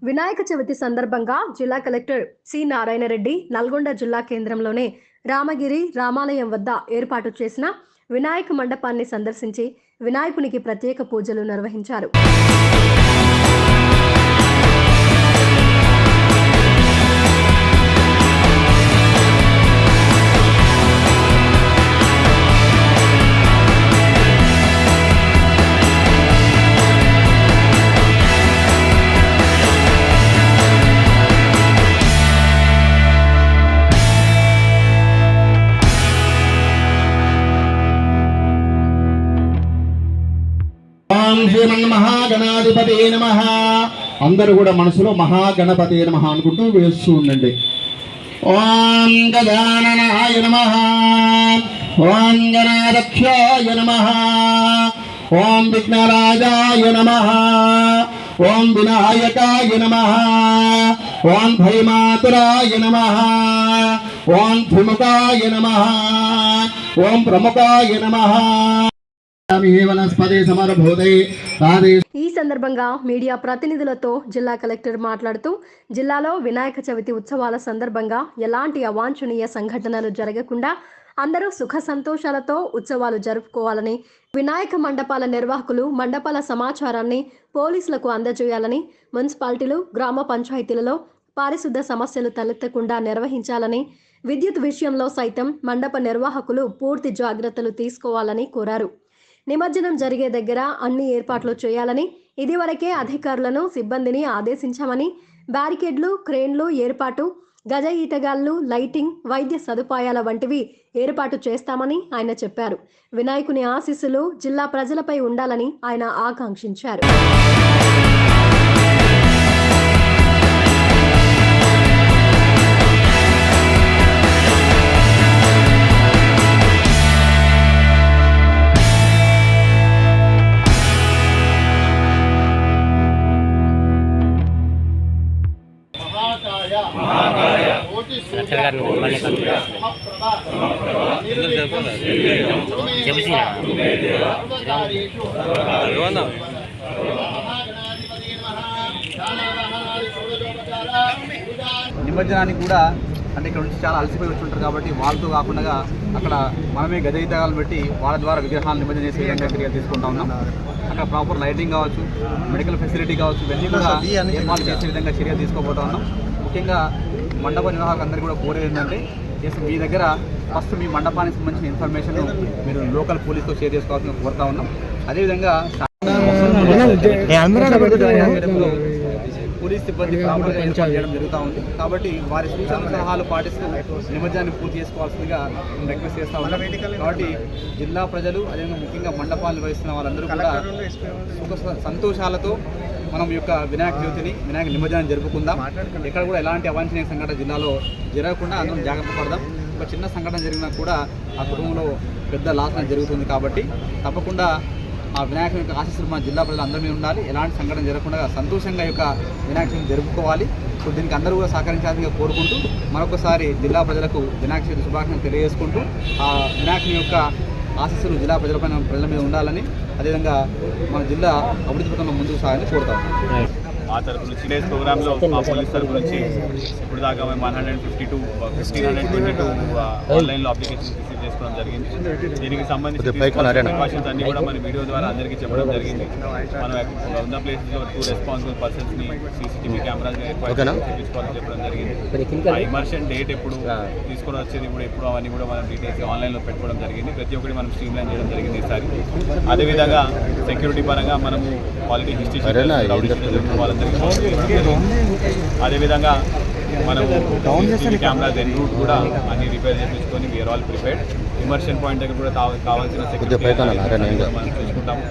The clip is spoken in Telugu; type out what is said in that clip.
వినాయక చవితి సందర్భంగా జిల్లా కలెక్టర్ సి నారాయణ రెడ్డి నల్గొండ జిల్లా కేంద్రంలోని రామగిరి రామాలయం వద్ద ఏర్పాటు చేసిన వినాయక మండపాన్ని సందర్శించి వినాయకునికి ప్రత్యేక పూజలు నిర్వహించారు. మహాగణాధిపతి నమః. అందరూ కూడా మనసులో మహాగణపతి నమః అనుకుంటూ వేస్తూ ఉండండి. ఓం గజాననాయ నమః, ఓం గణాధ్యక్షాయ నమః, ఓం విఘ్నరాజాయ నమః, ఓం వినాయకాయ నమః, ఓం భైమాతురాయ నమః, ఓం ధృముఖాయ నమః, ఓం ప్రముఖాయ నమః. ఈ సందర్భంగా మీడియా ప్రతినిధులతో జిల్లా కలెక్టర్ మాట్లాడుతూ జిల్లాలో వినాయక చవితి ఉత్సవాల సందర్భంగా ఎలాంటి అవాంఛనీయ సంఘటనలు జరగకుండా అందరూ సుఖ సంతోషాలతో ఉత్సవాలు జరుపుకోవాలని, వినాయక మండపాల నిర్వాహకులు మండపాల సమాచారాన్ని పోలీసులకు అందజేయాలని, మున్సిపాలిటీలు గ్రామ పంచాయతీలలో పారిశుద్ధ సమస్యలు తలెత్తకుండా నిర్వహించాలని, విద్యుత్ విషయంలో సైతం మండప నిర్వాహకులు పూర్తి జాగ్రత్తలు తీసుకోవాలని కోరారు. నిమజ్జనం జరిగే దగ్గర అన్ని ఏర్పాట్లు చేయాలని, ఇదివరకే అధికారులను సిబ్బందిని ఆదేశించామని, బ్యారికేడ్లు క్రేన్లు ఏర్పాటు, గజ ఈతగాళ్లు లైటింగ్ వైద్య సదుపాయాల వంటివి ఏర్పాటు చేస్తామని ఆయన చెప్పారు. వినాయకుని ఆశీస్సులు జిల్లా ప్రజలపై ఉండాలని ఆయన ఆకాంక్షించారు. నిమజ్జనానికి కూడా అంటే ఇక్కడ నుంచి చాలా అలసిపోయి వచ్చి ఉంటారు కాబట్టి వాళ్ళతో కాకుండా అక్కడ మనమే గజయితగాలను పెట్టి వాళ్ళ ద్వారా విగ్రహాలు నిమజ్జనం చేసే విధంగా చర్యలు తీసుకుంటా ఉన్నాం. అక్కడ ప్రాపర్ లైటింగ్ కావచ్చు, మెడికల్ ఫెసిలిటీ కావచ్చు, ఇవన్నీ కూడా ఏర్పాటు చేసే విధంగా చర్యలు తీసుకోబోతా ఉన్నాం. ముఖ్యంగా మండప నిర్వాహకులు అందరికీ కూడా కోరేది ఏంటంటే మీ దగ్గర ఫస్ట్ మీ మండపానికి సంబంధించిన ఇన్ఫర్మేషన్ మీరు లోకల్ పోలీస్తో షేర్ చేసుకోవాల్సిన కోరుతా ఉన్నాం. అదేవిధంగా పోలీస్ సిబ్బంది ప్రాపర్గా ఏర్పాటు చేయడం జరుగుతూ ఉంది కాబట్టి వారి సూచన సలహాలు పాటిస్తూ నిమజ్జనాన్ని పూర్తి చేసుకోవాల్సిందిగా రిక్వెస్ట్ చేస్తూ ఉన్నాం. కాబట్టి జిల్లా ప్రజలు అదేవిధంగా ముఖ్యంగా మండపాలు నిర్వహిస్తున్న వాళ్ళందరూ కూడా సుఖ సంతోషాలతో మనం యొక్క వినాయక చవితిని వినాయక నిమజ్జనం జరుపుకుందాం. ఎక్కడ కూడా ఎలాంటి అవాంఛనీయ సంఘటన జిల్లాలో జరగకుండా అందరం జాగ్రత్త పడదాం. ఒక చిన్న సంఘటన జరిగినా కూడా ఆ కుటుంబంలో పెద్ద లాస్ జరుగుతుంది కాబట్టి తప్పకుండా ఆ వినాయకుని యొక్క ఆశీస్సులు మన జిల్లా ప్రజలు అందరి మీద ఉండాలి. ఎలాంటి సంఘటన జరగకుండా సంతోషంగా యొక్క వినాయక చవితి జరుపుకోవాలి. సో దీనికి అందరూ కూడా సహకరించాలని కోరుకుంటూ మరొకసారి జిల్లా ప్రజలకు వినాయక చవితి శుభాకాంక్షలు తెలియజేసుకుంటూ ఆ వినాయకుని యొక్క ఆశీస్సులు జిల్లా ప్రజల మీద ఉండాలని, అదేవిధంగా మన జిల్లా అభివృద్ధి పథకంలో ముందుకు సాగాలని కోరుతాం. మా తరపు నుంచి డేస్ ప్రోగ్రాంలో మా పోలీస్ తరపు నుంచి ఇప్పుడు దాకా మేము 1522 ఆన్లైన్లో అప్లికేషన్ రిసీవ్ చేసుకోవడం జరిగింది. దీనికి సంబంధించి ప్రికాషన్స్ అన్ని కూడా మన వీడియో ద్వారా అందరికీ చెప్పడం జరిగింది. మనం ఉన్న ప్లేసెస్లో 2 రెస్పాన్సిబుల్ పర్సన్స్ని సీసీటీవీ కెమెరాస్ చేయించుకోవాలని చెప్పడం జరిగింది. ఆ ఇమర్షన్ డేట్ ఎప్పుడు తీసుకొని వచ్చేది ఇప్పుడు ఎప్పుడు అవన్నీ కూడా మనం డీటెయిల్స్ ఆన్లైన్లో పెట్టుకోవడం జరిగింది. ప్రతి ఒక్కటి మనం స్ట్రీమ్లైన్ చేయడం జరిగింది ఈసారి. అదేవిధంగా సెక్యూరిటీ పరంగా మనము క్వాలిటీ హిస్టరీ అదేవిధంగా మనము కెమెరాస్ ఎన్ రూట్ కూడా అన్ని రిపేర్ చేయించుకొని we are all prepared. Immersion point దగ్గర కూడా కావాల్సిన సెక్యూరిటీ మనం చూసుకుంటాము.